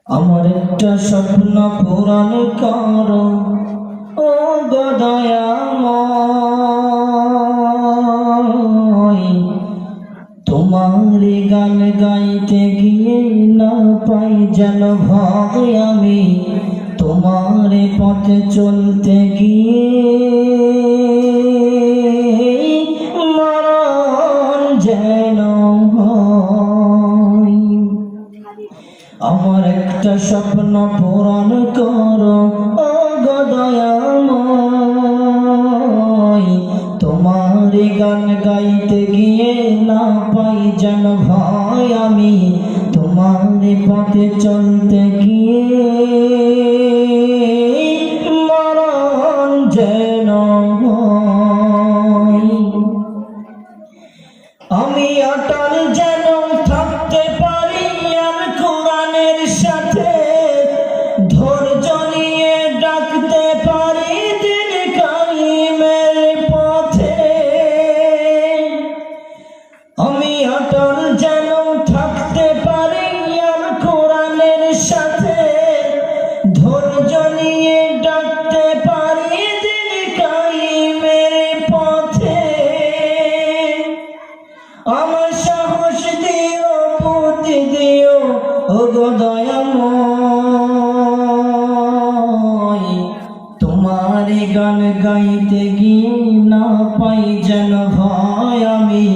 আমার একটা স্বপ্ন পূরণ করো ও গো দয়াময়। তোমার গান গাইতে গিয়ে না পাই যেন ভয় আমি, তোমার পথে চলতে গিয়ে মরণ যেন হয়। আমার একটা স্বপ্ন পূরণ করো ও গো দয়াময়। তোমার গান গাইতে গিয়ে না পাই যেন ভয় আমি, তোমার পথে চলতে গিয়ে মরণ যেন হয়। আমি অটল যেন থাকতে পারি আর কোরআনের সাথে, ধৈর্য নিয়ে ডাকতে পারি দিন কায়েমের পথে। আমি অটল যেন থাকতে পারি আর কোরআনের সাথে, ধৈর্য নিয়ে ডাকতে পারি দিন কায়েমের পথে। আমার সাহস দিও, বুদ্ধি দিও ও গো দয়াময়। তোমার গান গাইতে গিয়ে না পাই যেন ভয় আমি,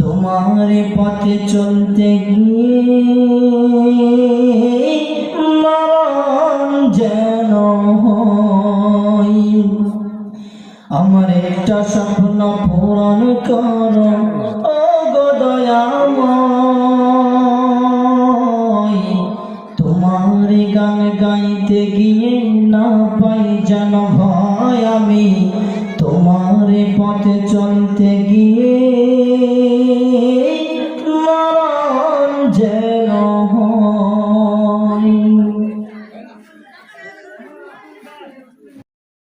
তোমার পথে চলতে গিয়ে মরণ যেন হয়। আমার একটা স্বপ্ন পূরণ করো ও গো দয়াময়। তোমার গান গাইতে গিয়ে না পাই যেন ভয় আমি, তোমার পথে চলতে গিয়ে